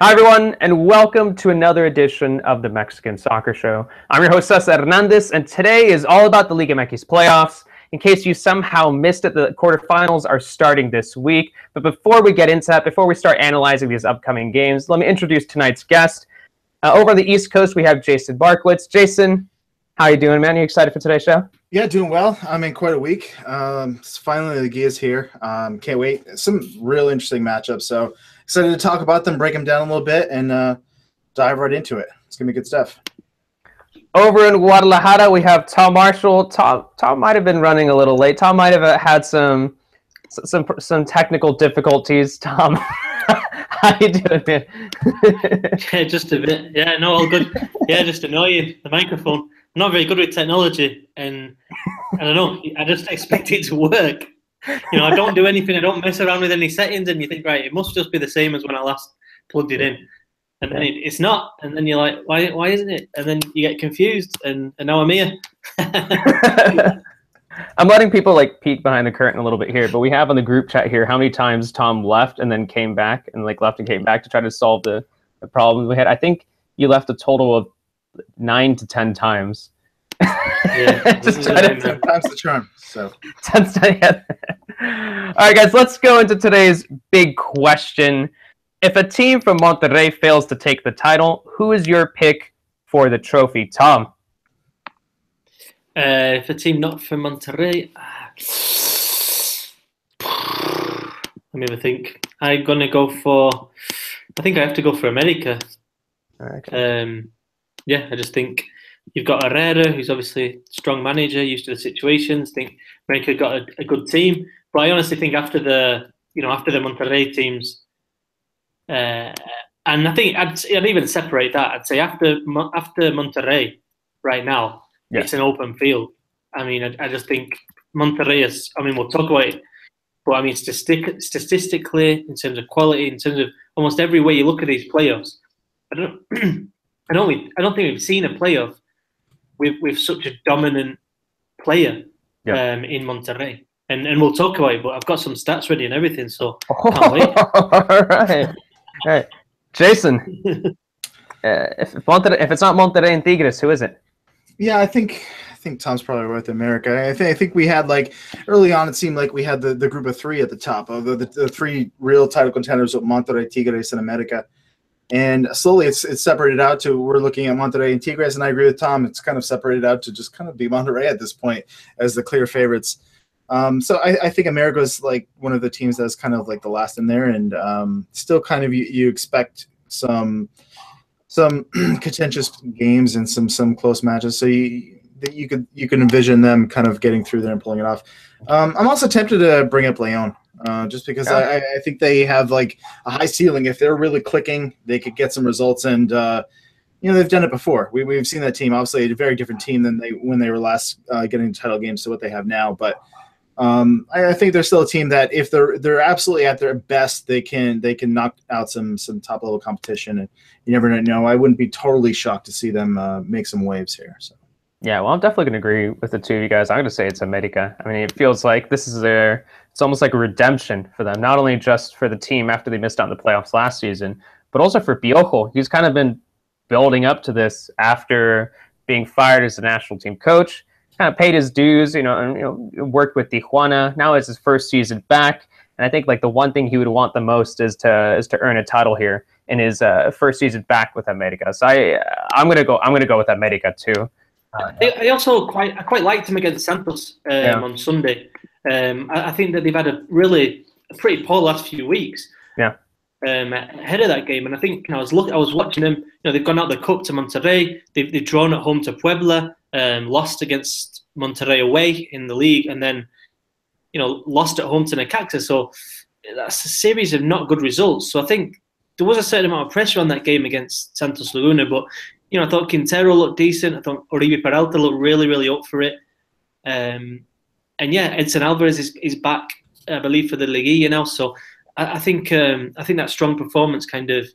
Hi, everyone, and welcome to another edition of the Mexican Soccer Show. I'm your host, Cesar Hernandez, and today is all about the Liga MX playoffs. In case you somehow missed it, the quarterfinals are starting this week. But before we get into that, before we start analyzing these upcoming games, let me introduce tonight's guest. Over on the East Coast, we have Jason Barkwitz. Jason, how you doing, man? Are you excited for today's show? Yeah, doing well. I'm in quite a week. Finally, the Gia's here. Can't wait. Some real interesting matchups. So excited to talk about them, break them down a little bit, and dive right into it. It's going to be good stuff. Over in Guadalajara, we have Tom Marshall. Tom might have been running a little late. Tom might have had some technical difficulties. Tom, how you doing, man? Yeah, just a bit. Yeah, no, all good. Yeah, just annoying. The microphone. I'm not very good with technology, and I don't know. I just expect it to work. I don't do anything. I don't mess around with any settings, and you think, right, it must just be the same as when I last plugged it in, and then it's not. And then you're like, why isn't it? And then you get confused, and now I'm here. I'm letting people peek behind the curtain a little bit here, but we have on the group chat here how many times Tom left and then came back, and left and came back to try to solve the problems we had. I think you left a total of 9 to 10 times. Yeah, 10 times the charm. So 10 yeah. All right, guys, let's go into today's big question. If a team from Monterrey fails to take the title, who is your pick for the trophy? Tom? If a team not from Monterrey, let me have a think. I'm gonna go for. I think I have to go for America. Okay. Yeah, I just think you've got Herrera, who's obviously a strong manager, used to the situations. I think America got a good team, but I honestly think after the Monterrey teams, and I think I'd even separate that. I'd say after Monterrey, right now, It's an open field. I mean, I just think Monterrey is. I mean, we'll talk about it, but I mean, statistically, in terms of quality, in terms of almost every way you look at these playoffs, I don't think we've seen a playoff with such a dominant player in Monterrey. And we'll talk about it, but I've got some stats ready and everything, so can't wait. All right. Jason, if it's not Monterrey and Tigres, who is it? Yeah, I think Tom's probably right with America. I think we had early on, it seemed like we had the group of three at the top of the three real title contenders with Monterrey, Tigres, and America. And slowly it's separated out to we're looking at Monterrey and Tigres, and I agree with Tom. It's kind of separated out to just kind of be Monterrey at this point as the clear favorites. So I think America is one of the teams that's kind of the last in there, and still kind of you expect some contentious games and some close matches. So you can envision them kind of getting through there and pulling it off. I'm also tempted to bring up Leon. Just because I think they have a high ceiling. If they're really clicking, they could get some results, and they've done it before. We've seen that team, obviously a very different team than when they were last getting title games to what they have now. But I think they're still a team that if they're absolutely at their best, they can knock out some top level competition, and you never know. I wouldn't be totally shocked to see them make some waves here. So. Yeah, well, I'm definitely going to agree with the two of you guys. I'm going to say it's America. I mean, it feels like this is it's almost like a redemption for them, not only just for the team after they missed out in the playoffs last season, but also for Piojo. He's kind of been building up to this after being fired as the national team coach, kind of paid his dues, and worked with Tijuana. Now it's his first season back, and I think the one thing he would want the most is to earn a title here in his first season back with America. So I'm going to go with America too. I also quite liked him against Santos on Sunday. I think that they've had a pretty poor last few weeks. Yeah. Ahead of that game, and I think I was watching them. They've gone out the cup to Monterrey. They've drawn at home to Puebla. Lost against Monterrey away in the league, and then lost at home to Necaxa. So that's a series of not good results. So I think there was a certain amount of pressure on that game against Santos Laguna, but. I thought Quintero looked decent. I thought Oribe Peralta looked really, really up for it. And Edson Alvarez is back, I believe, for the Liguilla now. So I think that strong performance it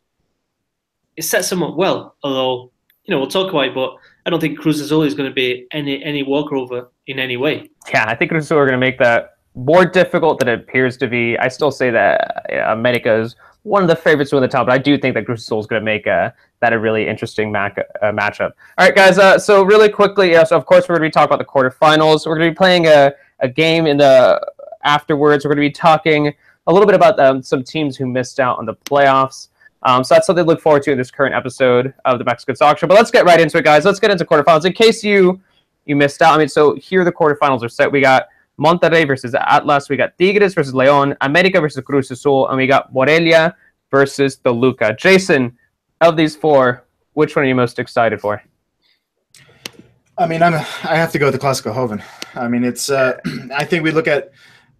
sets them up well. Although we'll talk about it, but I don't think Cruz Azul is going to be any walkover in any way. Yeah, I think Cruz Azul are going to make that more difficult than it appears to be. I still say that America is one of the favorites to win the title, but I do think that Cruz Azul is going to make that a really interesting matchup. All right, guys. So really quickly, so of course we're going to be talking about the quarterfinals. We're going to be playing a game in the afterwards. We're going to be talking a little bit about some teams who missed out on the playoffs. So that's something to look forward to in this current episode of the Mexican Soccer Show. But let's get right into it, guys. Let's get into quarterfinals. In case you missed out, I mean, so here the quarterfinals are set. We got Monterrey versus Atlas. We got Tigres versus León. America versus Cruz Azul. And we got Morelia versus Toluca. Jason, of these four, which one are you most excited for? I mean, I have to go with the Clásico Joven. I mean, it's I think we look at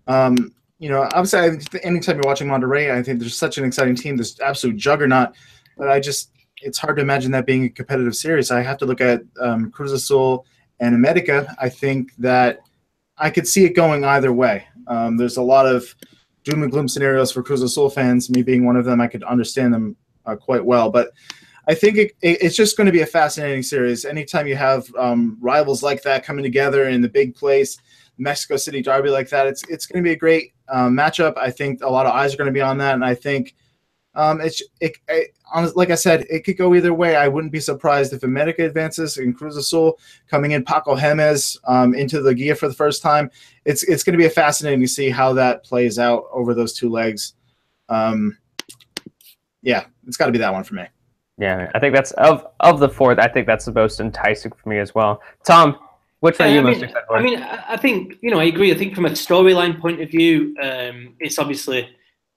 obviously anytime you're watching Monterrey, I think there's such an exciting team, this absolute juggernaut. But it's hard to imagine that being a competitive series. I have to look at Cruz Azul and America. I think that I could see it going either way. There's a lot of doom and gloom scenarios for Cruz Azul fans. Me being one of them, I could understand them quite well. But I think it's just going to be a fascinating series. Anytime you have rivals like that coming together in the big place, Mexico City derby like that, it's going to be a great matchup. I think a lot of eyes are going to be on that, and I think like I said, it could go either way. I wouldn't be surprised if America advances and Cruz Azul coming in Paco Gemes into the Guia for the first time. It's going to be fascinating to see how that plays out over those two legs. Yeah, it's got to be that one for me. Yeah, I think that's of the four. I think that's the most enticing for me as well. Tom, which one are you most excited for? I mean, I think I agree. I think from a storyline point of view, it's obviously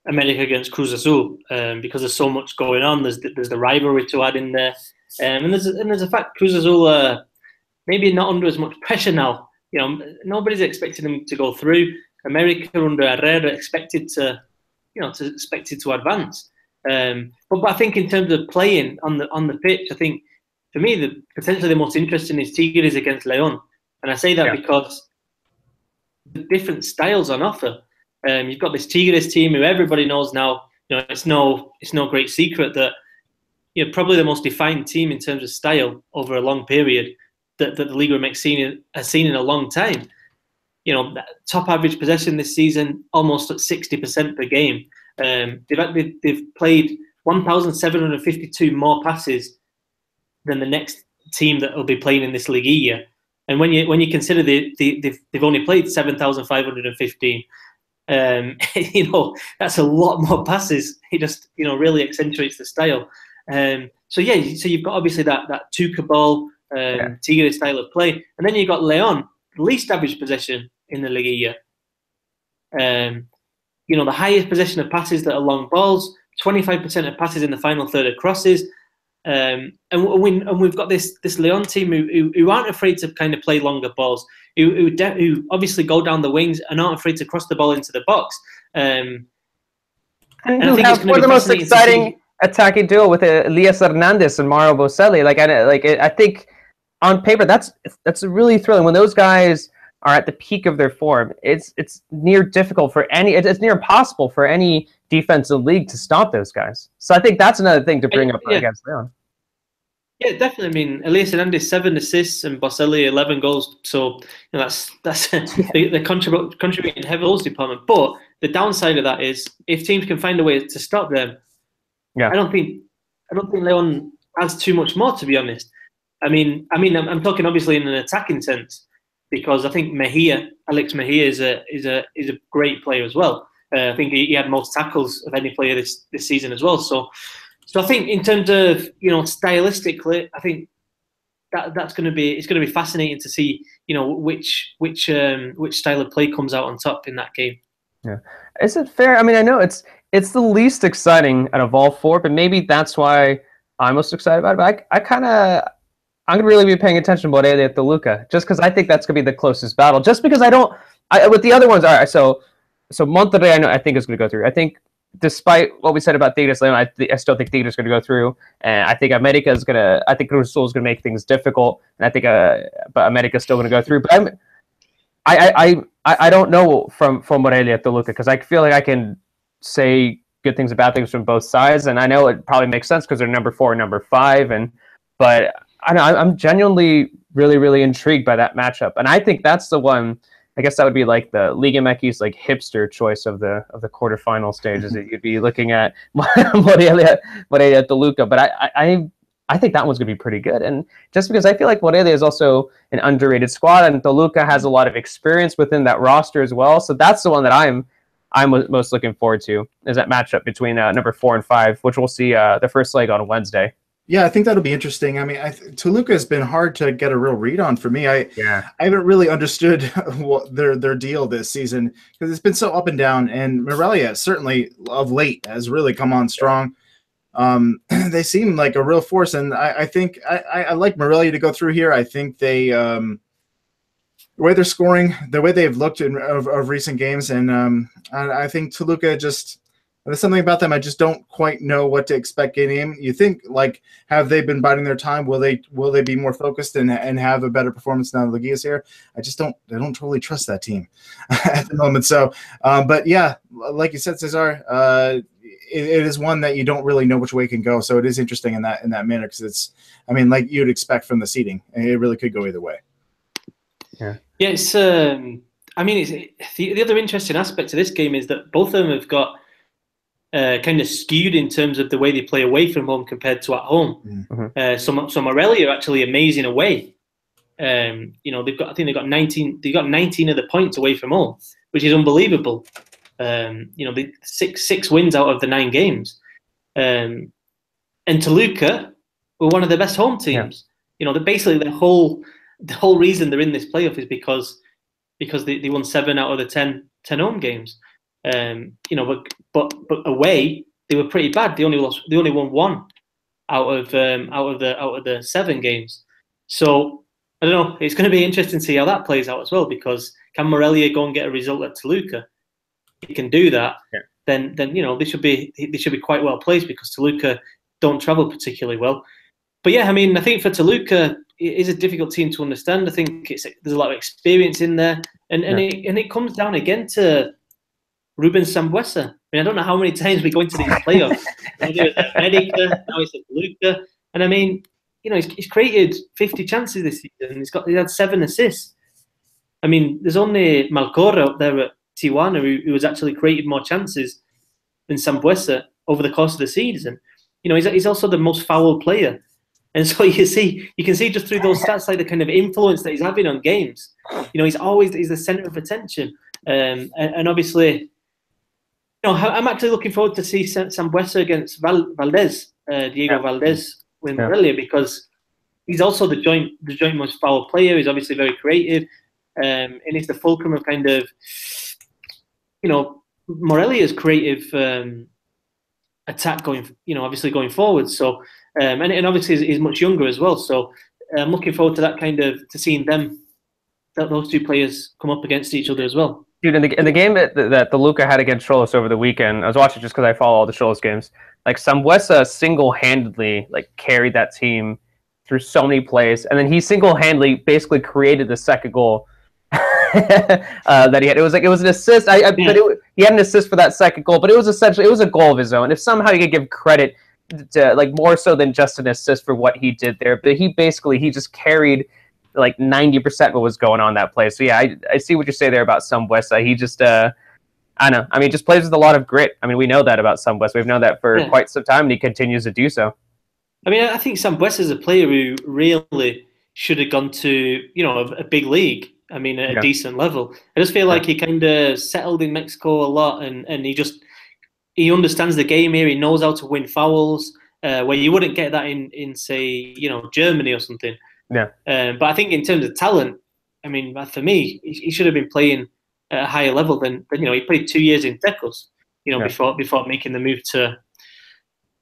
America against Cruz Azul because there's so much going on. There's the rivalry to add in there, and there's a fact Cruz Azul maybe not under as much pressure now. Nobody's expecting them to go through. America under Herrera expected to advance. But I think in terms of playing on the pitch, I think for me potentially the most interesting is Tigres against León, and I say that because the different styles on offer. You've got this Tigres team who everybody knows now. It's no great secret that probably the most defined team in terms of style over a long period that the Liga MX has seen in a long time. Top average possession this season, almost at 60% per game. They've played 1,752 more passes than the next team that will be playing in this Liguilla. And when you consider they've only played 7,515. That's a lot more passes. It just really accentuates the style. So you've got obviously that Tuca ball, Tigre style of play, and then you've got León, least average possession in the Liguilla. The highest possession of passes that are long balls, 25% of passes in the final third of crosses. And we've got this León team who aren't afraid to kind of play longer balls, who obviously go down the wings and aren't afraid to cross the ball into the box. And who have one of the most exciting attacking duo with Elias Hernandez and Mauro Boselli. I think on paper that's really thrilling when those guys are at the peak of their form. It's near difficult for it's near impossible for any defense in the league to stop those guys. So I think that's another thing to bring up against León. Yeah, definitely. I mean, Elias Hernandez 7 assists and Boselli 11 goals. So that's the contributing heavy goals department. But the downside of that is if teams can find a way to stop them, I don't think León has too much more, to be honest. I mean, I'm talking obviously in an attacking sense because I think Alex Mejia is a great player as well. I think he had most tackles of any player this season as well. So I think in terms of stylistically, I think it's going to be fascinating to see which style of play comes out on top in that game. Yeah, is it fair? I mean, I know it's the least exciting out of all four, but maybe that's why I'm most excited about it. But I'm gonna really be paying attention to Morelia at Toluca, just because I think that's gonna be the closest battle. Just because with the other ones, all right. So Monterrey, I think is gonna go through. I think despite what we said about Tigres, I still think Tigres is gonna go through, and I think America is gonna. I think Cruz Azul is gonna make things difficult, and I think but America is still gonna go through. But I don't know from Morelia at Toluca because I feel like I can say good things about things from both sides, and I know it probably makes sense because they're number 4 and number 5, but I'm genuinely really, really intrigued by that matchup, and I think that's the one I guess that would be like the Liga MX like hipster choice of the quarterfinal stages. You'd be looking at Morelia Toluca, but I think that one's going to be pretty good. And just because I feel like Morelia is also an underrated squad, and Toluca has a lot of experience within that roster as well. So that's the one that I'm most looking forward to, is that matchup between number 4 and 5, which we'll see the first leg on Wednesday. Yeah, I think that'll be interesting. I mean, Toluca has been hard to get a real read on for me. I haven't really understood what their deal this season, because it's been so up and down. And Morelia, certainly of late, has really come on strong. They seem like a real force, and I think I like Morelia to go through here. I think they the way they're scoring, the way they've looked of recent games, and I think Toluca just. There's something about them I just don't quite know what to expect getting. You think, like, have they been biding their time? Will they be more focused and have a better performance now that Leguia's here? I don't totally trust that team at the moment. So, but yeah, like you said, Cesar, it is one that you don't really know which way it can go. So it is interesting in that manner, because it's, I mean, like you'd expect from the seeding, it really could go either way. Yeah, it's. I mean, it's the other interesting aspect of this game is that both of them have got. Kind of skewed in terms of the way they play away from home compared to at home. Mm-hmm. So Morelia are actually amazing away. You know, I think they've got 19. They got 19 of the points away from home, which is unbelievable. You know, the six wins out of the 9 games. And Toluca were one of the best home teams. Yeah. You know, basically the whole reason they're in this playoff is because they won 7 out of the 10 home games. You know, but away they were pretty bad. They only won 1 out of the 7 games. So I don't know. It's going to be interesting to see how that plays out as well, because can Morelia go and get a result at Toluca? If he can do that, then you know they should be quite well placed, because Toluca don't travel particularly well. But yeah, I mean, I think for Toluca, it is a difficult team to understand. I think there's a lot of experience in there, and it comes down again to Ruben Sambuesa. I mean, I don't know how many times we go into these playoffs. America, now it's at Toluca. And I mean, you know, he's created 50 chances this season. He had 7 assists. I mean, there's only Malcora up there at Tijuana who has actually created more chances than Sambuesa over the course of the season. You know, he's also the most fouled player. And so you can see just through those stats, like the kind of influence that he's having on games. You know, he's the center of attention. And obviously, you know, I'm actually looking forward to see Sambuesa against Valdez, Diego Valdez, with Morelia, because he's also the joint most foul player. He's obviously very creative, and he's the fulcrum of kind of, you know, Morelia's creative attack going, you know, obviously going forward. So, and obviously he's much younger as well. So I'm looking forward to that to seeing those 2 players come up against each other as well. Dude, in the game that Toluca had against Xolos over the weekend, I was watching just because I follow all the Xolos games. Like, Sambuesa single-handedly like carried that team through so many plays, and then he single-handedly basically created the second goal that he had. It was an assist. But he had an assist for that second goal, but it was a goal of his own. If somehow you could give credit to, like, more so than just an assist for what he did there, but he just carried like 90% what was going on that play. So yeah, I see what you say there about Sambuesa. He just I don't know. I mean, just plays with a lot of grit. I mean, we know that about Sambuesa. We've known that for quite some time, and he continues to do so. I mean, I think Sambuesa is a player who really should have gone to, you know, a big league. I mean, at a decent level. I just feel like he kind of settled in Mexico a lot, and he understands the game here. He knows how to win fouls, where you wouldn't get that in say, you know, Germany or something. Yeah. But I think in terms of talent, I mean, for me, he should have been playing at a higher level than you know. He played 2 years in Tecos, you know, before making the move to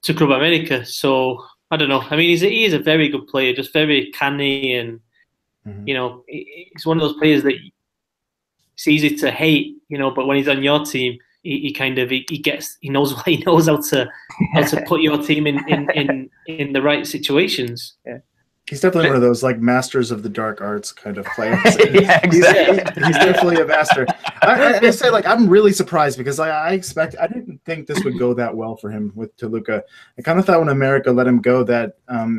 Club America. So I don't know. I mean, he is a very good player, just very canny, and you know, he's one of those players that it's easy to hate, you know, but when he's on your team, he knows how to put your team in the right situations. Yeah. He's definitely one of those like masters of the dark arts kind of players. Yeah, exactly. He's definitely a master. I say, like, I'm really surprised, because I didn't think this would go that well for him with Toluca. I kind of thought when America let him go that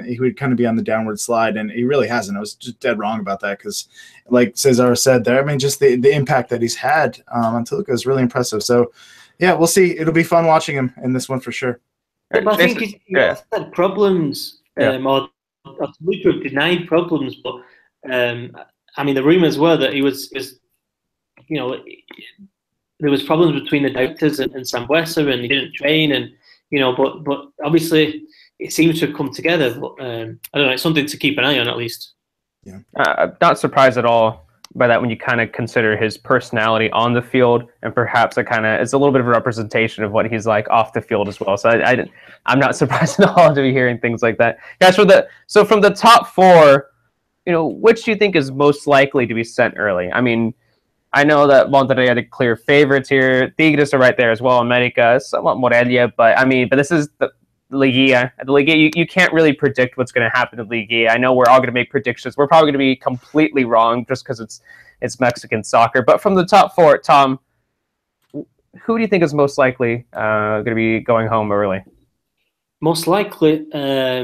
he would kind of be on the downward slide, and he really hasn't. I was just dead wrong about that because, like Cesar said there, I mean, just the impact that he's had on Toluca is really impressive. So, yeah, we'll see. It'll be fun watching him in this one for sure. Yeah, but I think he's had problems, or Toluca denied problems, but I mean, the rumours were that he was you know, there was problems between the directors and Sambuesa, and he didn't train, and you know, but obviously it seems to have come together. But I don't know, it's something to keep an eye on at least. Yeah, not surprised at all by that when you kind of consider his personality on the field, and perhaps it kind of is a little bit of a representation of what he's like off the field as well. So I'm not surprised at all to be hearing things like that, guys. So from the top four, you know, which do you think is most likely to be sent early? I mean, I know that Monterrey are the clear favorites here. Tigres are right there as well. America, somewhat Morelia, but this is the Liguilla. The Liguilla, you can't really predict what's going to happen in the Liguilla. I know we're all going to make predictions. We're probably going to be completely wrong just because it's Mexican soccer. But from the top four, Tom, who do you think is most likely going to be going home early? Most likely, I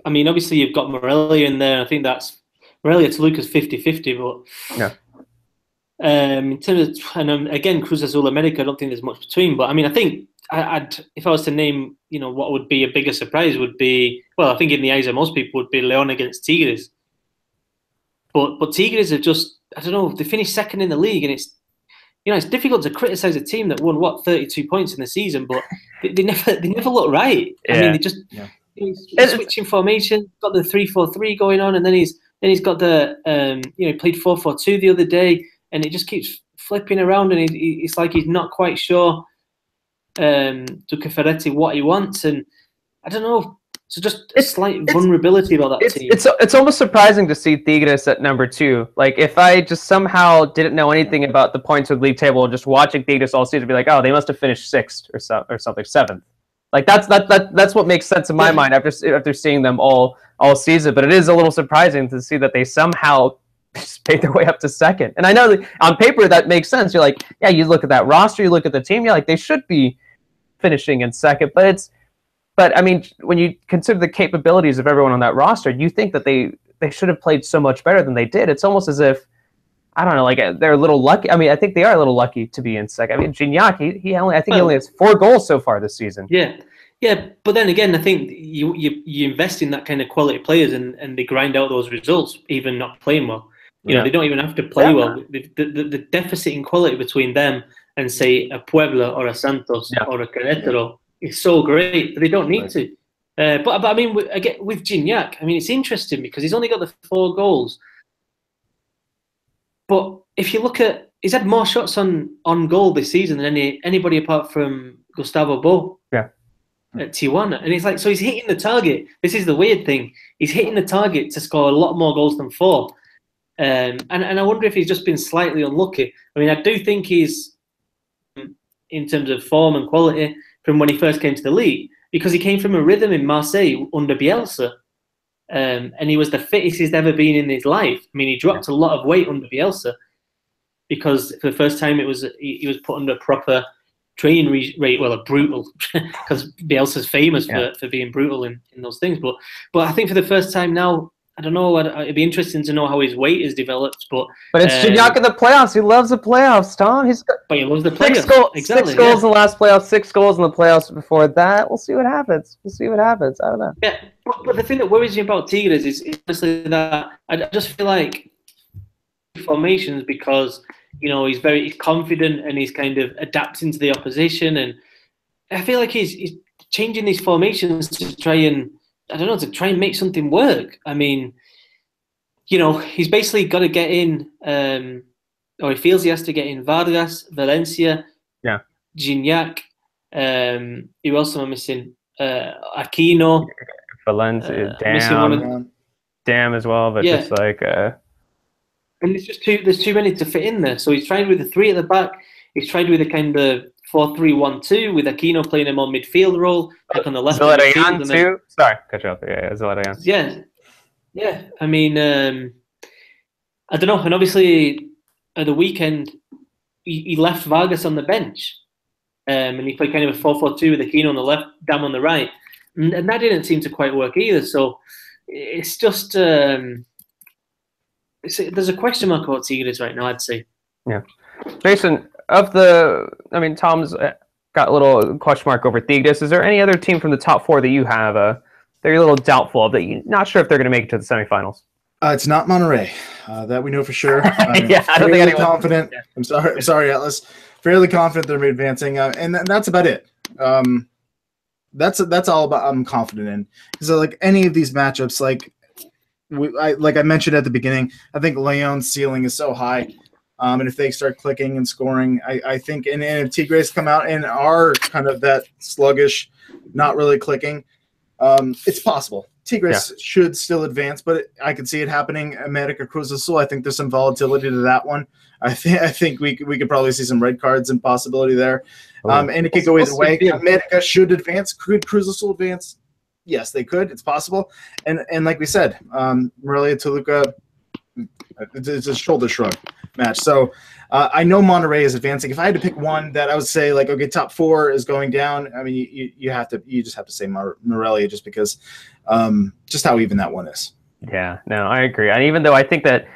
mean, obviously you've got Morelia in there. I think that's Morelia to Lucas 50-50, but yeah. In terms of, and again, Cruz Azul America, I don't think there's much between. But I mean, I think if I was to name, you know, what would be a bigger surprise would be, well, I think in the eyes of most people would be León against Tigres. But Tigres have just, I don't know, they finished second in the league, and it's, you know, it's difficult to criticize a team that won 32 points in the season, but they never look right. Yeah. I mean, they just switching formation, got the 3-4-3 going on, and then he's got the you know, he played 4-4-2 the other day. And it just keeps flipping around, and it's like he's not quite sure to Ferretti what he wants, and I don't know. So just a slight vulnerability about that team. It's almost surprising to see Tigres at number 2. Like, if I just somehow didn't know anything about the points of the league table, just watching Tigres all season, be like, oh, they must have finished 6th or something, 7th. Like that's what makes sense in my mind after seeing them all season. But it is a little surprising to see that they somehow paid their way up to 2nd. And I know that on paper that makes sense. You're like, yeah, you look at that roster, you look at the team, you're like, they should be finishing in 2nd. But I mean, when you consider the capabilities of everyone on that roster, you think that they should have played so much better than they did. It's almost as if, I don't know, like they're a little lucky. I mean, I think they are a little lucky to be in 2nd. I mean, Gignac, he only has 4 goals so far this season. Yeah, but then again, I think you invest in that kind of quality players, and they grind out those results, even not playing well. You know, they don't even have to play well. The deficit in quality between them and, say, a Puebla or a Santos or a Querétaro is so great that they don't need to. But I mean, again, with Gignac, I mean, it's interesting because he's only got the 4 goals. But if you look at, he's had more shots on goal this season than anybody apart from Gustavo Bo. Yeah. At Tijuana, and it's like, so he's hitting the target. This is the weird thing. He's hitting the target to score a lot more goals than 4. And I wonder if he's just been slightly unlucky. I mean, I do think he's, in terms of form and quality, from when he first came to the league, because he came from a rhythm in Marseille under Bielsa, and he was the fittest he's ever been in his life. I mean, he dropped a lot of weight under Bielsa because for the first time he was put under proper training rate. Well, a brutal, because Bielsa's famous for being brutal in those things. But I think for the first time now, I don't know. It'd be interesting to know how his weight is developed. But it's Gignac in the playoffs. He loves the playoffs, Tom. But he loves the playoffs. 6 goals in the last playoffs, 6 goals in the playoffs before that. We'll see what happens. I don't know. Yeah, but the thing that worries me about Tigres is honestly that I just feel like formations, because, you know, he's confident and he's kind of adapting to the opposition, and I feel like he's changing these formations to try and, I don't know, to try and make something work. I mean, you know, he's basically got to get in, or he feels he has to get in Vargas, Valencia, Gignac. Who else am I missing? Aquino, Valencia, Damn as well, but just like. And there's too many to fit in there. So he's tried with the 3 at the back. He's tried with a kind of 4-3-1-2 with Aquino playing him on midfield role, like on the left. Zelarayan too. Sorry, cut you off. Yeah, Zelarayan. Yeah. I mean, I don't know. And obviously, at the weekend, he left Vargas on the bench. and he played kind of a 4-4-2 with Aquino on the left, Dam on the right, and that didn't seem to quite work either. So it's just there's a question mark about Tigres right now, I'd say. Yeah, Jason, Tom's got a little question mark over Tigres. Is there any other team from the top four that you have that you're a little doubtful of, that you're not sure if they're going to make it to the semifinals? It's not Monterrey. That we know for sure. Yeah, I don't think anyone's confident. Yeah. I'm sorry, Atlas. Fairly confident they're advancing, and that's about it. That's all I'm confident in. Because like any of these matchups, like I mentioned at the beginning, I think Leon's ceiling is so high. And if they start clicking and scoring, I think, and if Tigres come out and are kind of that sluggish, not really clicking, it's possible. Tigres should still advance, but I could see it happening. America Cruz Azul, I think there's some volatility to that one. I think we could probably see some red cards and possibility there. And it could go either way. America should advance. Could Cruz Azul advance? Yes, they could. It's possible. And like we said, Morelia Toluca, it's a shoulder shrug match. So I know Monterrey is advancing. If I had to pick one that I would say, like, okay, top four is going down, I mean, you just have to say Morelia, just because just how even that one is. Yeah, no, I agree. And even though I think that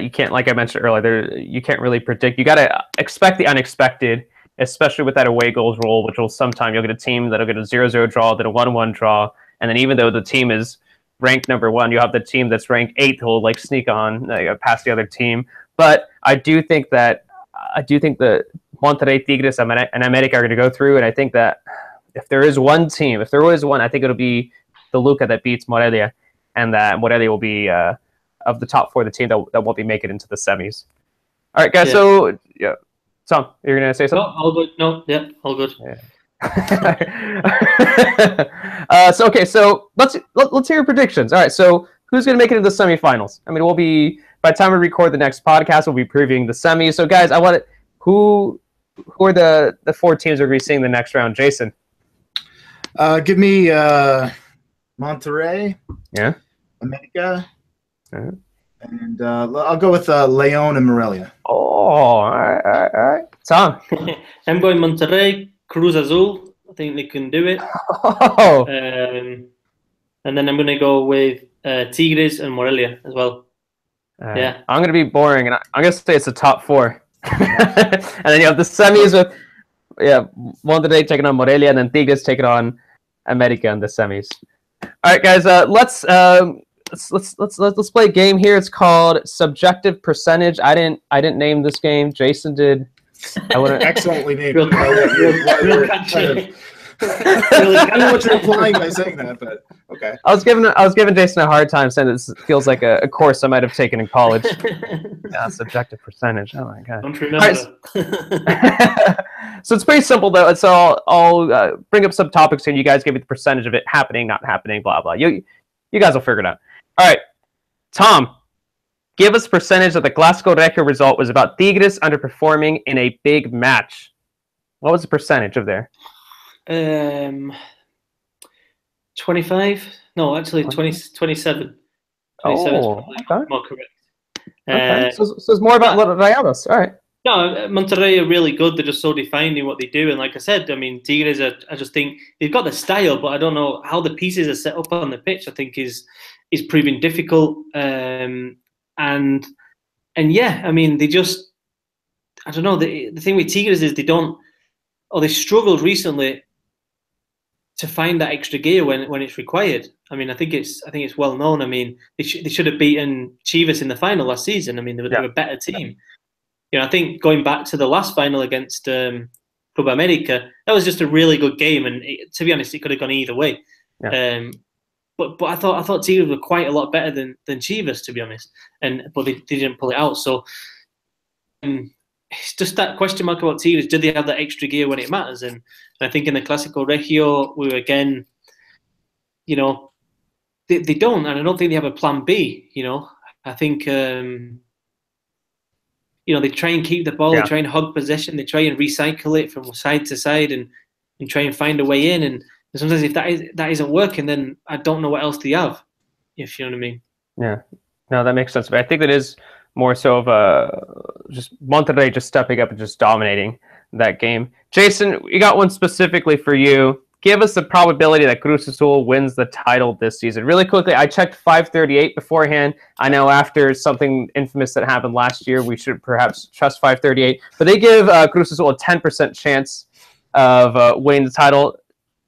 you can't, like I mentioned earlier, you can't really predict. You got to expect the unexpected, especially with that away goals rule, which will sometime you'll get a team that'll get a 0-0 draw, then a 1-1 draw, and then even though the team is ranked number one, you have the team that's ranked 8th who will like sneak on past the other team. But I do think that Monterrey, Tigres, and America are going to go through, and I think that if there is one, I think it'll be Toluca that beats Morelia, and that Morelia will be of the top four, the team that won't be making it into the semis. All right, guys. Yeah. So, yeah, Tom, you're gonna say something? No, all good. No, yeah, all good. Yeah. So let's hear your predictions. All right, so who's gonna make it into the semifinals? I mean, we'll be, by the time we record the next podcast, we'll be previewing the semis. So, guys, who are the four teams we're gonna be seeing the next round? Jason, give me Monterrey. Yeah. America. And I'll go with Leon and Morelia. Oh, all right. Tom? I'm going Monterrey, Cruz Azul. I think they can do it. Oh. And then I'm going to go with Tigres and Morelia as well. Yeah. I'm going to be boring, and I'm going to say it's the top four. And then you have the semis with Monterrey taking on Morelia, and then Tigres taking on America in the semis. All right, guys. Let's play a game here. It's called Subjective Percentage. I didn't name this game. Jason did. I would have excellently named it. I don't know what you're implying by saying that, but okay. I was giving Jason a hard time saying this feels like a course I might have taken in college. Yeah, subjective percentage. Oh my god. Don't remember. Right, so it's pretty simple though. So I'll bring up some topics here. You guys give me the percentage of it happening, not happening, blah blah. You guys will figure it out. All right, Tom, give us a percentage that the Clásico Regio result was about Tigres underperforming in a big match. What was the percentage of there? 25? No, actually 27. 27 is probably more correct. Okay. So it's more about Rayados. All right. No, Monterrey are really good. They're just so defined in what they do. And like I said, I mean, Tigres, I just think they've got the style, but I don't know how the pieces are set up on the pitch. I think is proving difficult. And yeah, I mean, they just, I don't know. The thing with Tigres is they struggled recently to find that extra gear when it's required. I mean, I think it's well known. I mean, they should have beaten Chivas in the final last season. I mean, they were a better team. You know, I think going back to the last final against Club America, that was just a really good game, and to be honest, it could have gone either way. Yeah. But I thought Tigres were quite a lot better than Chivas, to be honest, but they didn't pull it out. So it's just that question mark about Tigres. Do they have that extra gear when it matters? And I think in the Clásico Regio, we were again, you know, they don't, and I don't think they have a plan B. You know, I think. You know, they try and keep the ball, they try and hog possession, they try and recycle it from side to side and try and find a way in. And sometimes if that isn't working, then I don't know what else they have, if you know what I mean. Yeah. No, that makes sense. But I think that is more so of just Monterrey just stepping up and just dominating. that game. Jason, we got one specifically for you. Give us the probability that Cruz Azul wins the title this season. Really quickly, I checked 538 beforehand. I know after something infamous that happened last year, we should perhaps trust 538. But they give Cruz Azul a 10% chance of winning the title.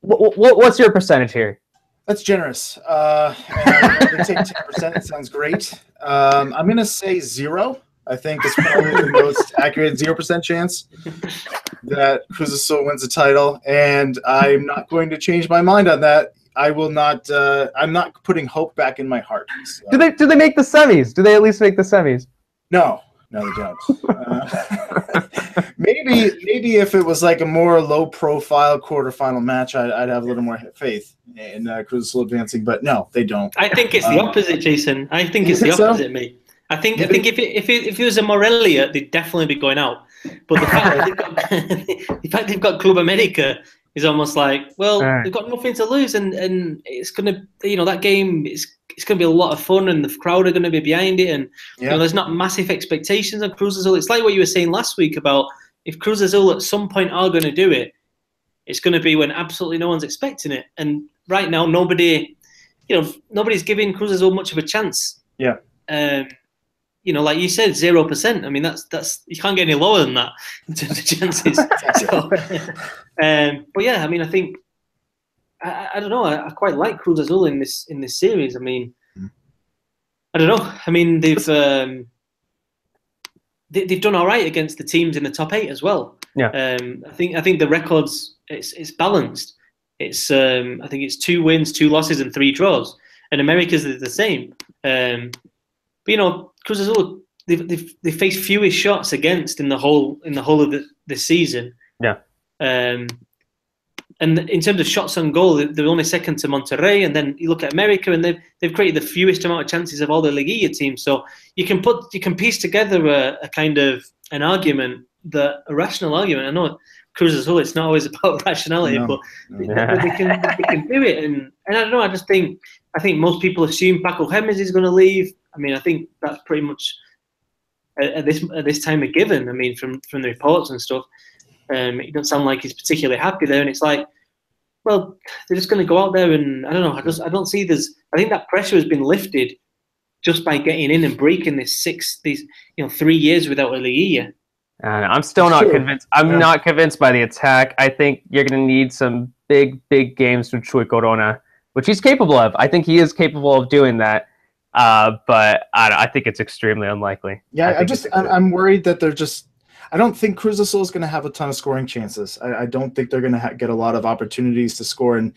What's your percentage here? That's generous. I would say 10%. It sounds great. I'm going to say 0. I think it's probably the most accurate 0% chance that Cruz Azul wins the title, and I'm not going to change my mind on that. I will not. I'm not putting hope back in my heart. So. Do they make the semis? Do they at least make the semis? No, they don't. Maybe if it was like a more low-profile quarterfinal match, I'd have a little more faith in Cruz Azul advancing. But no, they don't. I think it's the opposite, Jason. I think it's the opposite, mate. I think if it was a Morelia, they'd definitely be going out. But the fact they've got Club America is almost like, well, they've got nothing to lose, and it's gonna, that game it's gonna be a lot of fun, and the crowd are gonna be behind it, and there's not massive expectations on Cruz Azul. It's like what you were saying last week about if Cruz Azul at some point are gonna do it, it's gonna be when absolutely no one's expecting it, and right now nobody's giving Cruz Azul much of a chance. Yeah. Like you said, 0%. I mean, that's you can't get any lower than that in terms of chances. So, but yeah, I mean, I think I don't know. I quite like Cruz Azul in this series. I mean, I don't know. I mean, they've done all right against the teams in the top 8 as well. Yeah. I think the records it's balanced. It's I think it's 2 wins, 2 losses, and 3 draws. And America's the same. But Cruz Azul they faced fewest shots against in the whole of the season. Yeah. And in terms of shots on goal, they're only second to Monterrey, and then you look at America, and they've created the fewest amount of chances of all the Liguilla teams. So you can piece together a kind of a rational argument. I know Cruz Azul, it's not always about rationality, but they can do it. And I don't know. I think most people assume Paco Gemes is going to leave. I mean, I think that's pretty much at this time a given. I mean, from the reports and stuff, it doesn't sound like he's particularly happy there. And it's like, well, they're just going to go out there, and I don't know. I don't see this. I think that pressure has been lifted just by getting in and breaking these 3 years without a Liguilla. I'm still not convinced. I'm not convinced by the attack. I think you're going to need some big games from Chuy Corona, which he's capable of. I think he is capable of doing that. But I think it's extremely unlikely. Yeah, I'm worried that they're just. I don't think Cruz Azul is going to have a ton of scoring chances. I don't think they're going to get a lot of opportunities to score, and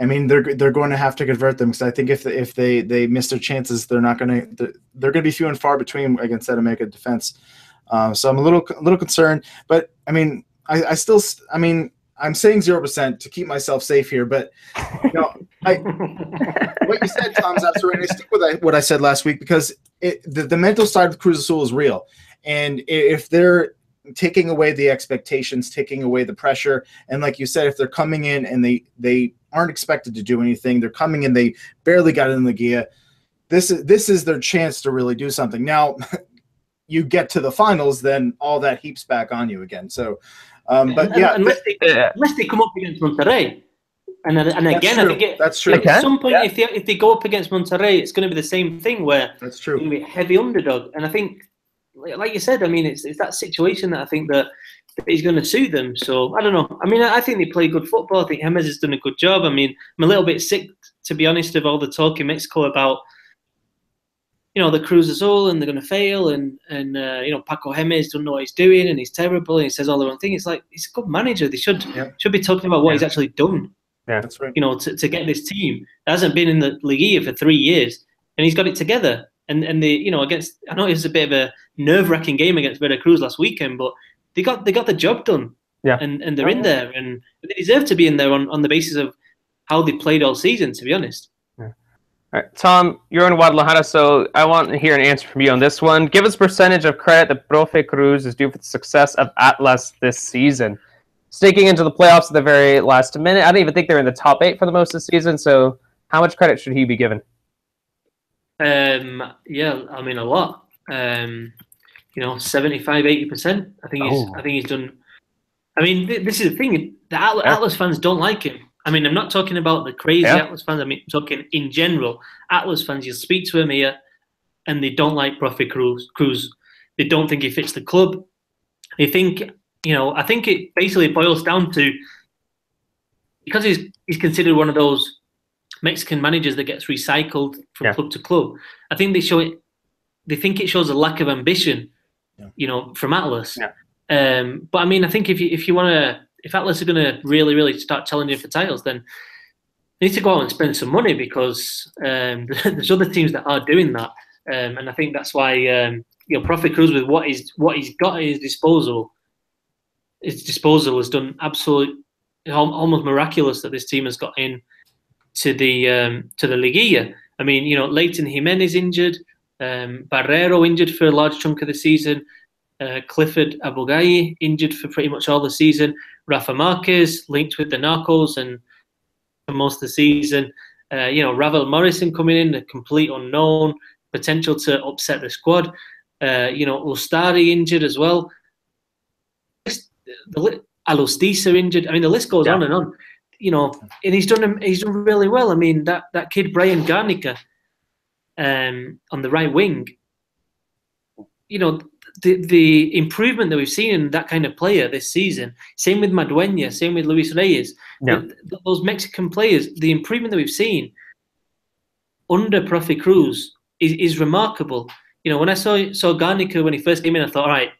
I mean they're going to have to convert them, because I think if they miss their chances, they're going to be few and far between against that America defense. So I'm a little concerned, but I mean I'm saying 0% to keep myself safe here, but what you said, Tom's absolutely right. I stick with what I said last week, because the mental side of Cruz Azul is real, and if they're taking away the expectations, taking away the pressure, and like you said, if they're coming in and they aren't expected to do anything, they're coming in, they barely got in the Liguilla. This is their chance to really do something. Now, you get to the finals, then all that heaps back on you again. So. But yeah, unless they come up against Monterrey, and again, I think that's true. At some point, if they go up against Monterrey, it's going to be the same thing where that's true. It's going to be a heavy underdog, and I think, like you said, I mean, it's that situation that I think that is going to suit them. So I don't know. I mean, I think they play good football. I think Gemes has done a good job. I mean, I'm a little bit sick, to be honest, of all the talk in Mexico about the Cruz Azul and they're going to fail, and Paco Gemes doesn't know what he's doing, and he's terrible, and he says all the wrong thing. It's like, he's a good manager. They should be talking about what he's actually done. Yeah, that's right. To get this team that hasn't been in the Liguilla for 3 years, and he's got it together. And they, against, I know it was a bit of a nerve-wracking game against Veracruz last weekend, but they got the job done. Yeah, and they're in there, and they deserve to be in there on the basis of how they played all season, to be honest. All right, Tom, you're in Guadalajara, so I want to hear an answer from you on this one. Give us percentage of credit that Profe Cruz is due for the success of Atlas this season. Sneaking into the playoffs at the very last minute. I don't even think they're in the top 8 for the most of the season, so how much credit should he be given? Yeah, I mean, a lot. 75, 80%. I think he's done I mean, this is the thing. The Atlas fans don't like him. I mean, I'm not talking about the crazy Atlas fans. I mean, I'm talking in general. Atlas fans, you speak to him here, and they don't like Profe Cruz. They don't think he fits the club. They think, I think it basically boils down to, because he's considered one of those Mexican managers that gets recycled from club to club. I think they think it shows a lack of ambition, from Atlas. Yeah. But I mean, I think if Atlas are going to really, really start challenging for titles, then they need to go out and spend some money, because there's other teams that are doing that. And I think that's why Profe Cruz, with what he's got at his disposal has done almost miraculous that this team has got in to the Liguilla. I mean, Leighton Jimenez injured, Barrero injured for a large chunk of the season, Clifford Abogayi injured for pretty much all the season, Rafa Marquez linked with the Narcos and for most of the season, Ravel Morrison coming in, a complete unknown, potential to upset the squad, Ustari injured as well, Alustiza injured. I mean, the list goes on and on. And he's done really well. I mean, that kid Brian Garnica on the right wing. The improvement that we've seen in that kind of player this season. Same with Madueña, same with Luis Reyes. Yeah. Those Mexican players, the improvement that we've seen under Profe Cruz is remarkable. When I saw Garnica when he first came in, I thought, all right.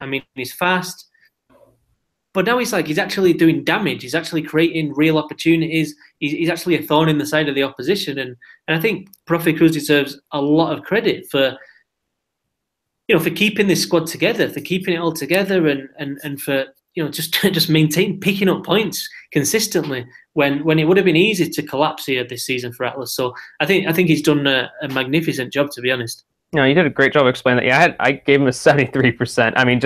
I mean, he's fast. But now he's actually doing damage. He's actually creating real opportunities. He's actually a thorn in the side of the opposition. And I think Profe Cruz deserves a lot of credit for keeping this squad together, for keeping it all together, and for just picking up points consistently when it would have been easy to collapse here this season for Atlas. So I think he's done a magnificent job, to be honest. No, you did a great job explaining that. Yeah, I gave him a 73%. I mean,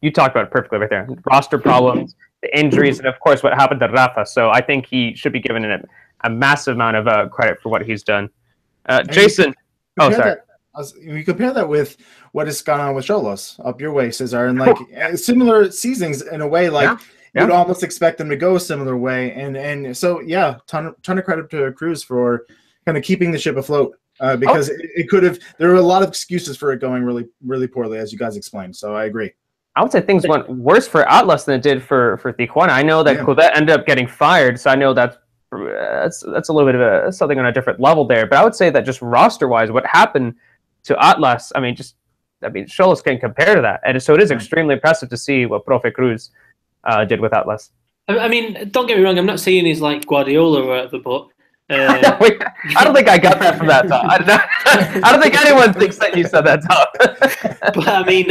you talked about it perfectly right there. Roster problems, the injuries, and of course what happened to Rafa. So I think he should be given a massive amount of credit for what he's done. Jason, sorry. We compare that with what has gone on with Xolos up your way, Cesar, and similar seasons in a way. You'd almost expect them to go a similar way, and so ton of credit to Cruz for kind of keeping the ship afloat. Because it could have. There were a lot of excuses for it going really, really poorly, as you guys explained. So I agree. I would say things went worse for Atlas than it did for Tijuana. I know that Coudet ended up getting fired, so I know that's a little bit of something on a different level there. But I would say that just roster-wise, what happened to Atlas, Xolos can compare to that, and so it is extremely impressive to see what Profe Cruz did with Atlas. I mean, don't get me wrong. I'm not saying he's like Guardiola or whatever, but. I don't think I got that from that talk. I don't think anyone thinks that you said that talk. But I mean,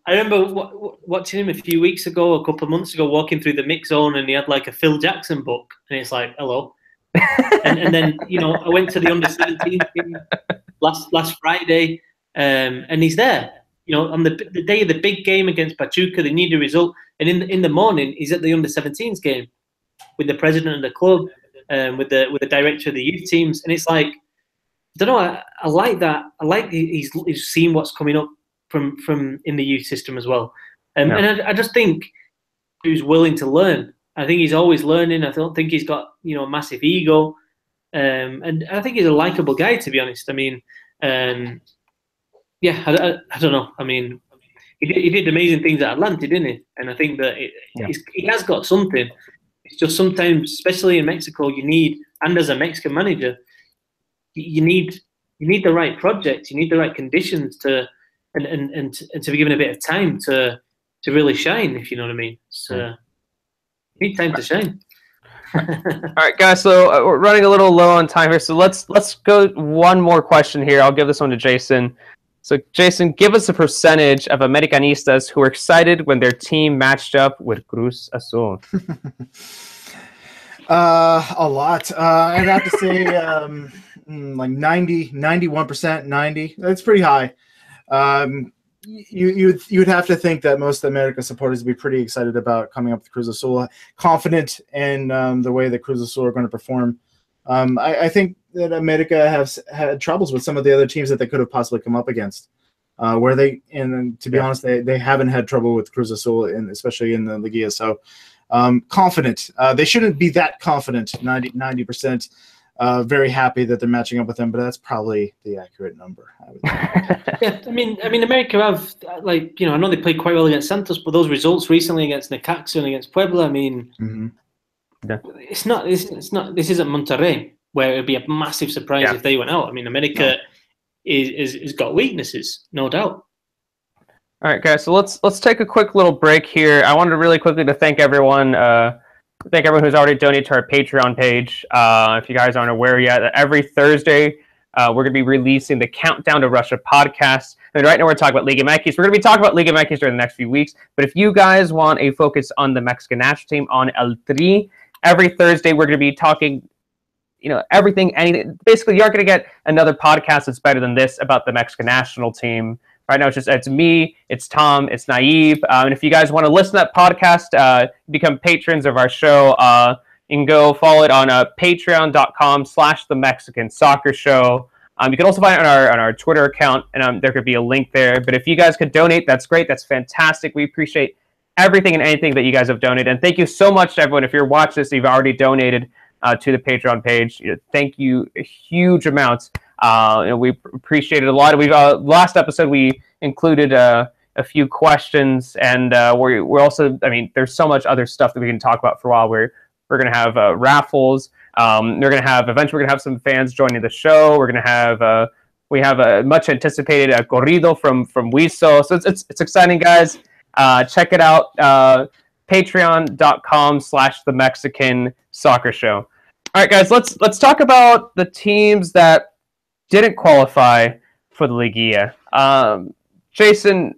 I remember watching him a few weeks ago, a couple of months ago, walking through the mix zone, and he had like a Phil Jackson book, and it's like, hello. and then I went to the under-17 game last Friday, and he's there. On the day of the big game against Pachuca, they need a result, and in the morning he's at the under-17s game with the president of the club, with the director of the youth teams, and it's like, I don't know. I like that. I like he's seen what's coming up from in the youth system as well, and I just think he's willing to learn. I think he's always learning. I don't think he's got a massive ego, and I think he's a likable guy, to be honest. I mean, I don't know. I mean, he did amazing things at Atlanta, didn't he? And I think that he has got something. It's just sometimes, especially in Mexico, you need, and as a Mexican manager, you need the right project, you need the right conditions to be given a bit of time to really shine, if you know what I mean. So you need time to shine. All right, guys. So we're running a little low on time here, so let's go one more question here. I'll give this one to Jason. So, Jason, give us a percentage of Americanistas who were excited when their team matched up with Cruz Azul. A lot. I'd have to say like 91%, 90. That's pretty high. You'd have to think that most America supporters would be pretty excited about coming up with Cruz Azul, confident in the way that Cruz Azul are going to perform. I think that America has had troubles with some of the other teams that they could have possibly come up against. where to be honest, they haven't had trouble with Cruz Azul, especially in the Liguilla. So confident. They shouldn't be that confident, 90%. Very happy that they're matching up with them, but that's probably the accurate number, I would think. Yeah, I mean, America have I know they played quite well against Santos, but those results recently against Necaxa and against Puebla, I mean, it's not. This isn't Monterrey where it would be a massive surprise if they went out. I mean, America is got weaknesses, no doubt. All right, guys. So let's take a quick little break here. I wanted really quickly to thank everyone. Thank everyone who's already donated to our Patreon page. If you guys aren't aware yet, every Thursday we're going to be releasing the Countdown to Russia podcast. And right now we're talking about Liga MX. We're going to be talking about Liga MX during the next few weeks. But if you guys want a focus on the Mexican national team on El Tri, every Thursday we're going to be talking, everything, anything. Basically, you're going to get another podcast that's better than this about the Mexican national team. Right now, it's me, it's Tom, it's Naive. And if you guys want to listen to that podcast, become patrons of our show, you can go follow it on patreon.com/The Mexican Soccer Show. You can also find it on our Twitter account, and there could be a link there. But if you guys could donate, that's great. That's fantastic. We appreciate everything and anything that you guys have donated. And thank you so much to everyone. If you're watching this, you've already donated to the Patreon page. Thank you huge amounts. We appreciate it a lot. Last episode we included a few questions, and we're also. I mean, there's so much other stuff that we can talk about for a while. We're gonna have raffles. Eventually we're gonna have some fans joining the show. We're gonna have we have a much anticipated corrido from Wiso. So it's exciting, guys. Check it out. Patreon.com/The Mexican Soccer Show. All right, guys. Let's talk about the teams that didn't qualify for the Liguilla. Jason,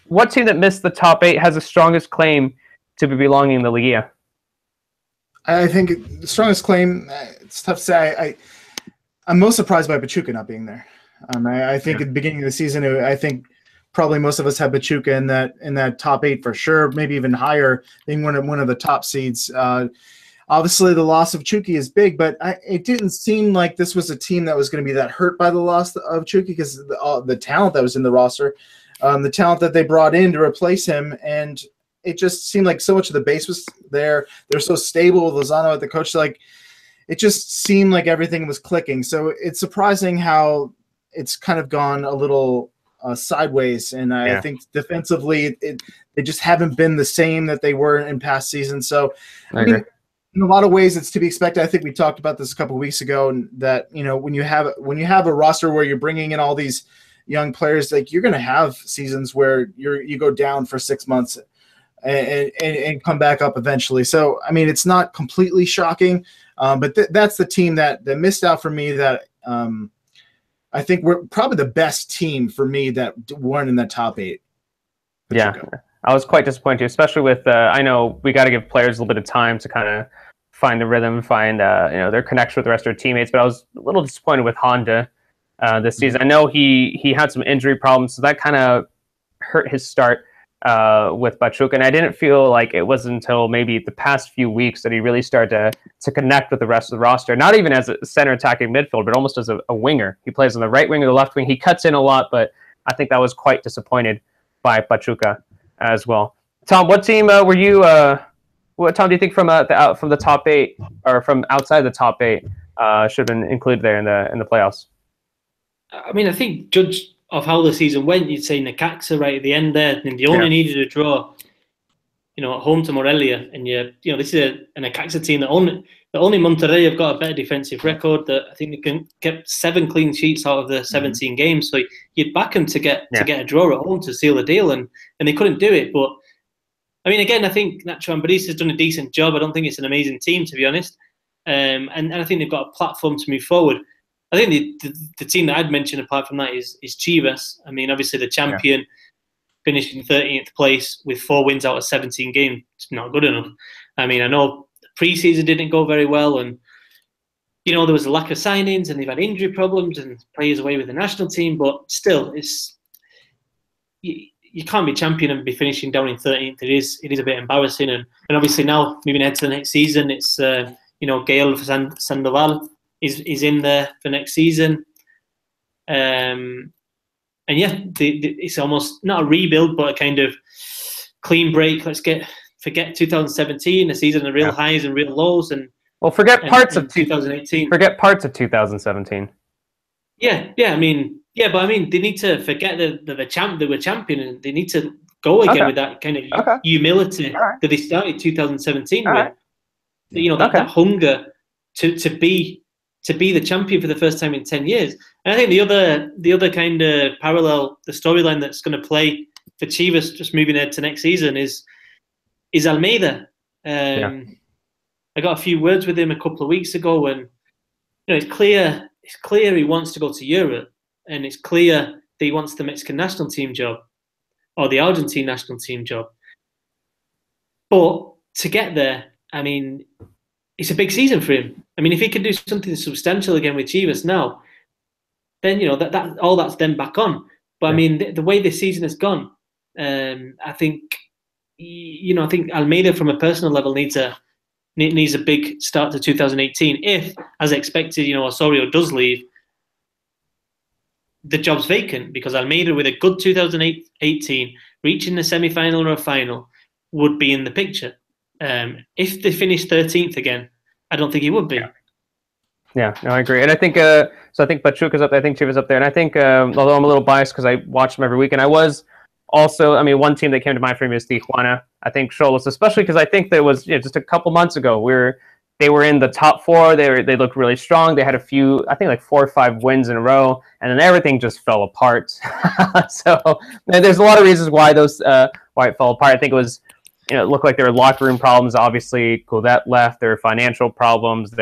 what team that missed the top 8 has the strongest claim to be belonging in the Liguilla? I think the strongest claim, it's tough to say. I'm most surprised by Pachuca not being there. I think at the beginning of the season, I think probably most of us had Pachuca in that top 8 for sure, maybe even higher, being one of the top seeds. Obviously, the loss of Chucky is big, but it didn't seem like this was a team that was going to be that hurt by the loss of Chucky because the talent that was in the roster, the talent that they brought in to replace him, and it just seemed like so much of the base was there. They're so stable with Lozano at the coach. Like, it just seemed like everything was clicking. So it's surprising how it's kind of gone a little sideways, and I think defensively they just haven't been the same that they were in past seasons. So I mean, in a lot of ways, it's to be expected. I think we talked about this a couple of weeks ago, and that when you have a roster where you're bringing in all these young players, like you're going to have seasons where you go down for 6 months and come back up eventually. So I mean, it's not completely shocking, but that's the team that missed out for me. That I think we're probably the best team for me that weren't in that top 8. I was quite disappointed, especially with I know we got to give players a little bit of time to kind of find the rhythm, find their connection with the rest of their teammates. But I was a little disappointed with Honda this season. I know he had some injury problems, so that kind of hurt his start with Pachuca. And I didn't feel like it was until maybe the past few weeks that he really started to connect with the rest of the roster. Not even as a center attacking midfield, but almost as a winger. He plays on the right wing or the left wing. He cuts in a lot, but I think that was quite disappointed by Pachuca as well. Tom, what team were you? What Tom do you think from the top 8 or from outside the top 8 should have been included there in the playoffs? I mean, I think judge of how the season went, you'd say Necaxa right at the end there, and they only needed a draw, at home to Morelia, and this is a Necaxa team that only Monterrey have got a better defensive record. That I think they can get 7 clean sheets out of the 17 games. So you'd back them to get a draw at home to seal the deal, and they couldn't do it. But I mean, again, I think Nacho Ambriz done a decent job. I don't think it's an amazing team, to be honest, and I think they've got a platform to move forward. I think the team that I'd mentioned apart from that is Chivas. I mean, obviously the champion finished in 13th place with 4 wins out of 17 games. It's not good enough. I mean, I know the preseason didn't go very well, and there was a lack of signings, and they've had injury problems and players away with the national team. But still, you can't be champion and be finishing down in 13th. It is a bit embarrassing, and obviously now moving ahead to the next season, it's Gael Sandoval is in there for next season. And yeah, it's almost not a rebuild, but a kind of clean break. Let's forget 2017, a season of real highs and real lows, and forget parts of 2018. Forget parts of 2017. Yeah. I mean, but I mean, they need to forget that they were champion, and they need to go again with that kind of humility that they started 2017 with. You know, that hunger to be the champion for the first time in 10 years. And I think the other kind of parallel, the storyline that's going to play for Chivas just moving ahead to next season is Almeida. I got a few words with him a couple of weeks ago, and you know, it's clear he wants to go to Europe, and it's clear that he wants the Mexican national team job or the Argentine national team job. But to get there, I mean, it's a big season for him. I mean, if he can do something substantial again with Chivas now, then you know that all that's then back on. But I mean, the way this season has gone, I think I think Almeida from a personal level needs a big start to 2018. If, as expected, you know, Osorio does leave, the job's vacant because Almeida, with a good 2018, reaching the semi-final or a final, would be in the picture. If they finish 13th again, I don't think he would be. Yeah, no, I agree. And I think, so I think Pachuca's up there, I think Chivas up there. And I think, although I'm a little biased because I watch them every week, and I was also, I mean, one team that came to mind for me is Tijuana. I think Xolos, especially because I think there was, just a couple months ago, they were in the top four. They looked really strong. They had a few, I think like 4 or 5 wins in a row, and then everything just fell apart. So there's a lot of reasons why why it fell apart. I think it was, it looked like there were locker room problems. Obviously, Coudet left. There were financial problems.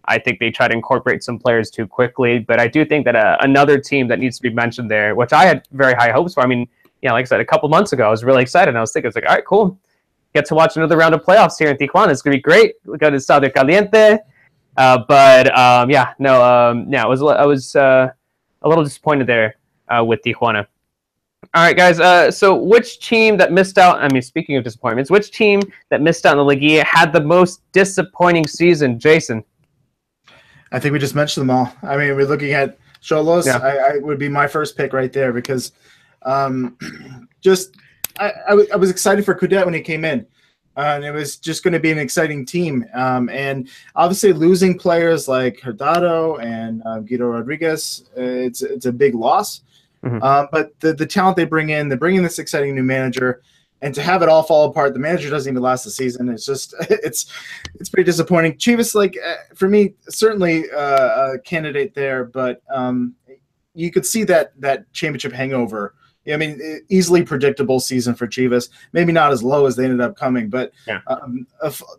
I think they tried to incorporate some players too quickly. But I do think that another team that needs to be mentioned there, which I had very high hopes for. I mean, like I said, a couple months ago, I was really excited. And I was thinking, all right, cool. Get to watch another round of playoffs here in Tijuana. It's going to be great. We go to Estadio Caliente. I was a little disappointed there with Tijuana. All right, guys. So which team that missed out, I mean, speaking of disappointments, which team that missed out on the Liguilla had the most disappointing season? Jason? I think we just mentioned them all. I mean, we're looking at Xolos. Yeah. I would be my first pick right there because I was excited for Coudet when he came in. And it was just going to be an exciting team. And obviously losing players like Hurtado and Guido Rodriguez, it's a big loss. Mm-hmm. But the talent they bring in this exciting new manager, and to have it all fall apart, the manager doesn't even last the season. It's just it's pretty disappointing. Chivas, like for me, certainly a candidate there, but you could see that championship hangover. I mean, easily predictable season for Chivas. Maybe not as low as they ended up coming, but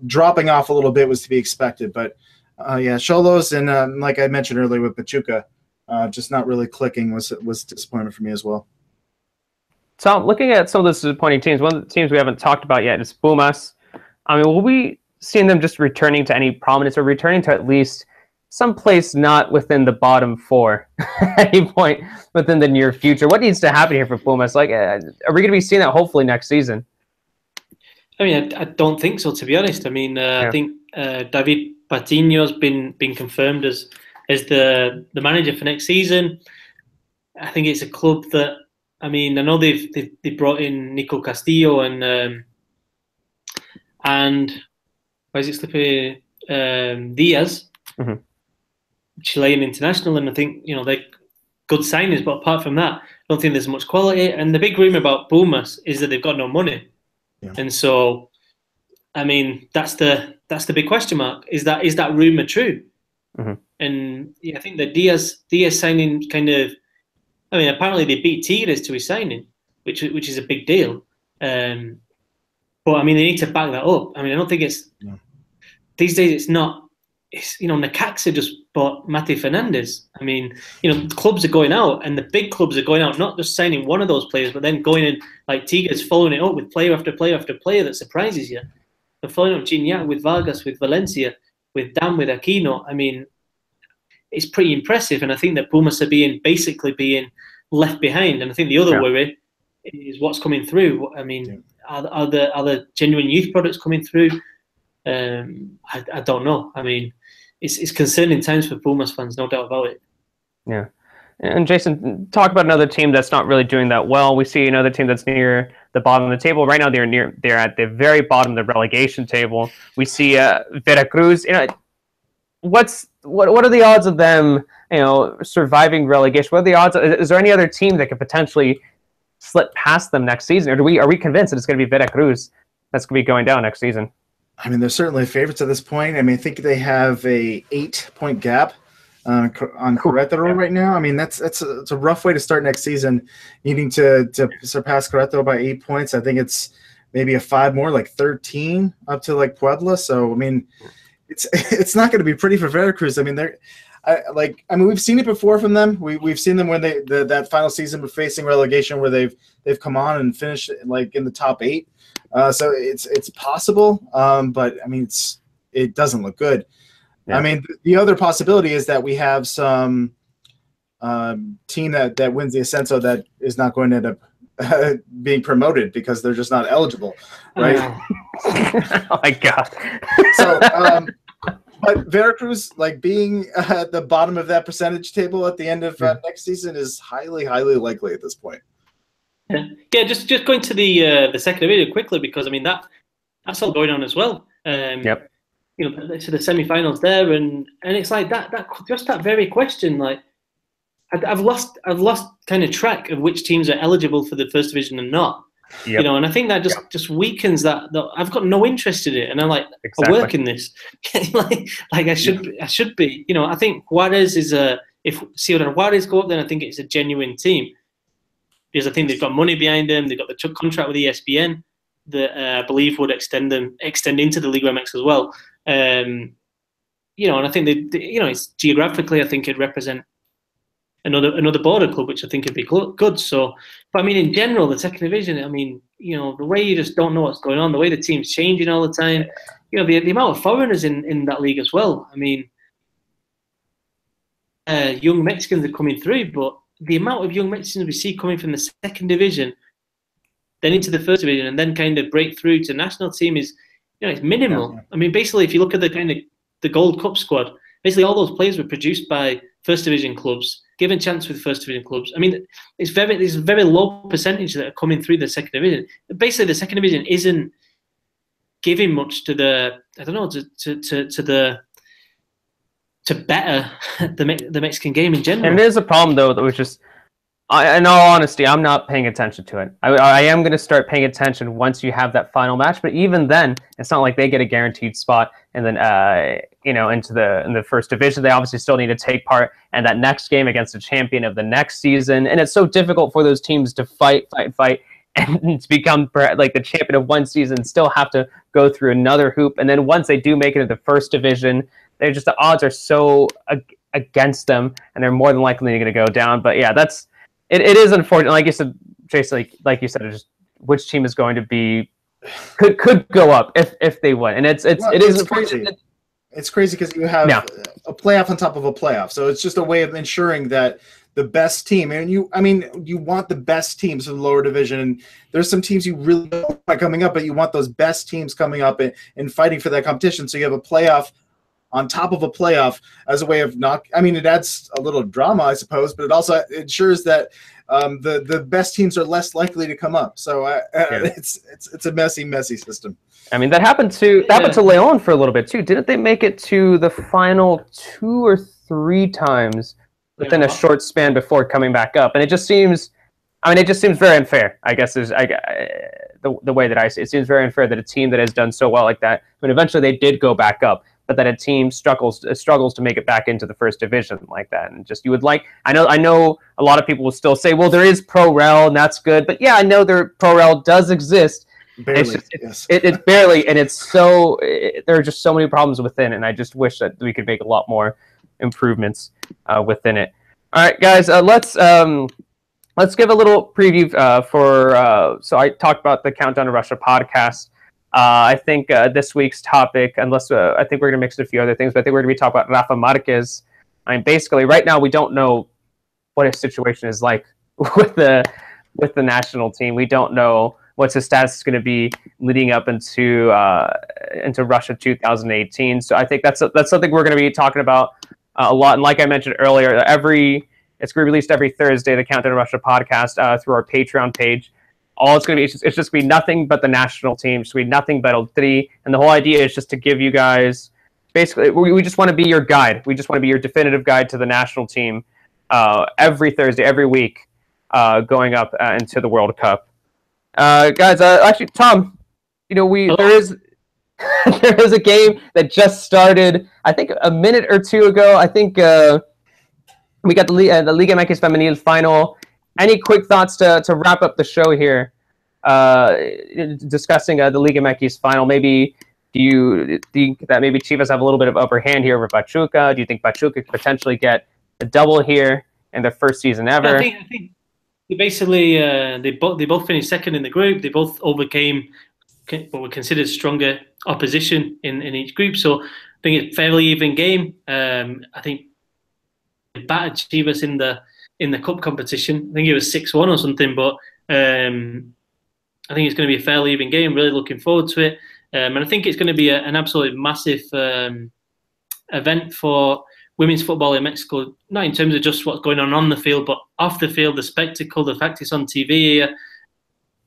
dropping off a little bit was to be expected. But Xolos and like I mentioned earlier with Pachuca, just not really clicking was disappointment for me as well. So looking at some of those disappointing teams, one of the teams we haven't talked about yet is Pumas. I mean, will we see them just returning to any prominence or returning to at least someplace not within the bottom 4 at any point within the near future? What needs to happen here for Pumas? Like, are we going to be seeing that hopefully next season? I mean, I don't think so, to be honest. I mean, I think David Patiño's been confirmed as the manager for next season. I think it's a club that, I mean, I know they brought in Nico Castillo and why is it slipping? Diaz, Chilean international, and I think they're good signings. But apart from that, I don't think there's much quality. And the big rumor about Pumas is that they've got no money, and so I mean that's the big question mark. Is that rumor true? And I think the Diaz signing kind of. I mean, apparently they beat Tigres to his signing, which is a big deal. But I mean, they need to back that up. I mean, I don't think it's these days. It's not. It's Necaxa just bought Mati Fernandez. I mean, clubs are going out, and the big clubs are going out, not just signing one of those players, but then going in like Tigres, following it up with player after player after player that surprises you. They're following up Gignac with Vargas, with Valencia, with Dam, with Aquino. I mean, it's pretty impressive, and I think that Pumas are basically being left behind. And I think the other worry is what's coming through. I mean, are the genuine youth products coming through? I don't know. I mean, it's concerning times for Pumas fans, no doubt about it. Yeah. And Jason, talk about another team that's not really doing that well. We see another team that's near the bottom of the table. Right now, they're at the very bottom of the relegation table. We see Veracruz. What are the odds of them, surviving relegation? What are the odds? Is there any other team that could potentially slip past them next season, or are we convinced that it's going to be Veracruz that's going to be going down next season? I mean, they're certainly favorites at this point. I mean, I think they have a 8-point gap on Querétaro right now. I mean, it's a rough way to start next season, needing to surpass Querétaro by 8 points. I think it's maybe a 5 more, like 13 up to like Puebla. So I mean, it's not going to be pretty for Veracruz. I mean, we've seen it before from them. We've seen them when that final season of facing relegation where they've come on and finished like in the top 8. So it's possible, but I mean it doesn't look good. Yeah. I mean the other possibility is that we have some team that wins the Ascenso that is not going to end up being promoted because they're just not eligible, right? Oh my God! So, but Veracruz, like being at the bottom of that percentage table at the end of next season, is highly likely at this point. Yeah. Just going to the second division quickly, because I mean that's all going on as well. Yep. To the semi-finals there, and it's like that just that very question. Like I've lost kind of track of which teams are eligible for the first division and not. Yep. And I think that just weakens that. I've got no interest in it, and I'm like, exactly. I work in this, like I should be. I think Juarez is if Juarez go up, then I think it's a genuine team. Because I think they've got money behind them. They've got the contract with ESPN that I believe would extend into the Liga MX as well. And I think it's geographically, I think it'd represent another border club, which I think would be good. So, but I mean, in general, the second division, I mean, the way you just don't know what's going on, the way the team's changing all the time, the amount of foreigners in that league as well. I mean, young Mexicans are coming through, but the amount of young Mexicans we see coming from the second division, then into the first division, and then kind of break through to national team is, it's minimal. Yeah. I mean, basically, if you look at the Gold Cup squad, basically all those players were produced by first division clubs, given chance with first division clubs. I mean, there's a very low percentage that are coming through the second division. Basically, the second division isn't giving much to to better the Mexican game in general. And it is a problem, though, that was just, in all honesty, I'm not paying attention to it. I am going to start paying attention once you have that final match, but even then, it's not like they get a guaranteed spot and then, in the first division. They obviously still need to take part in that next game against the champion of the next season, and it's so difficult for those teams to fight, and to become like the champion of one season, still have to go through another hoop, and then once they do make it to the first division, they're just, the odds are so against them, and they're more than likely going to go down. But yeah, it is unfortunate. Like you said, Jason, like you said, it's just which team is going to be could go up if they win, and it is crazy. It's crazy because you have a playoff on top of a playoff, so it's just a way of ensuring that the best team, and you want the best teams from the lower division. And there's some teams you really don't want coming up, but you want those best teams coming up and fighting for that competition. So you have a playoff on top of a playoff as a way of it adds a little drama, I suppose, but it also ensures that the best teams are less likely to come up. So it's a messy system. I mean, that happened to León for a little bit too. Didn't they make it to the final 2 or 3 times within a short span before coming back up? And it just seems very unfair, I guess, is the way that I see it. It seems very unfair that a team that has done so well like that, when eventually they did go back up, but that a team struggles to make it back into the first division like that. And just, I know a lot of people will still say, well, there is Pro-Rel and that's good, but yeah, I know Pro-Rel does exist. Barely, it's barely, and there are just so many problems within it, and I just wish that we could make a lot more improvements within it. All right, guys, let's give a little preview so I talked about the Countdown to Russia podcast. I think this week's topic, unless I think we're going to mix in a few other things, but I think we're going to be talking about Rafa Marquez. I mean, basically, right now we don't know what his situation is like with the national team. We don't know what his status is going to be leading up into Russia 2018. So I think that's something we're going to be talking about a lot. And like I mentioned earlier, every It's going to be released every Thursday, the Countdown to Russia podcast, through our Patreon page. All it's going to be, it's just going to be nothing but the national team. It's going to be nothing but El Tri. And the whole idea is just to give you guys, basically, we just want to be your guide. We just want to be your definitive guide to the national team every Thursday, every week, going up into the World Cup. Guys, actually, Tom, there is there is a game that just started, I think, a minute or two ago. I think we got the Liga MX Femenil final. Any quick thoughts to wrap up the show here, discussing the Liga MX final? Maybe do you think that maybe Chivas have a little bit of upper hand here over Pachuca? Do you think Pachuca could potentially get a double here in their first season ever? I think basically they both finished second in the group. They both overcame what were considered stronger opposition in each group. So I think it's a fairly even game. I think they battered Chivas in the cup competition. I think it was 6-1 or something, but I think it's going to be a fairly even game. Really looking forward to it. And I think it's going to be an absolutely massive event for women's football in Mexico, not in terms of just what's going on the field, but off the field, the spectacle, the fact it's on TV here.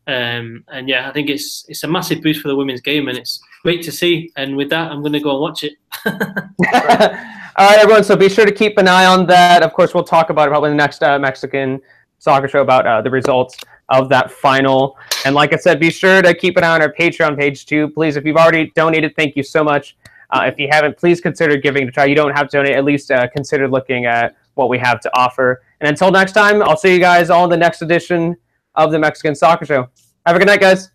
And yeah, I think it's a massive boost for the women's game, and it's great to see. And with that, I'm going to go and watch it. All right, everyone. So be sure to keep an eye on that. Of course, we'll talk about it probably in the next Mexican soccer show about the results of that final. And like I said, be sure to keep an eye on our Patreon page too. Please, if you've already donated, thank you so much. If you haven't, please consider giving it a try. You don't have to donate. At least consider looking at what we have to offer. And until next time, I'll see you guys all in the next edition of the Mexican Soccer Show. Have a good night, guys.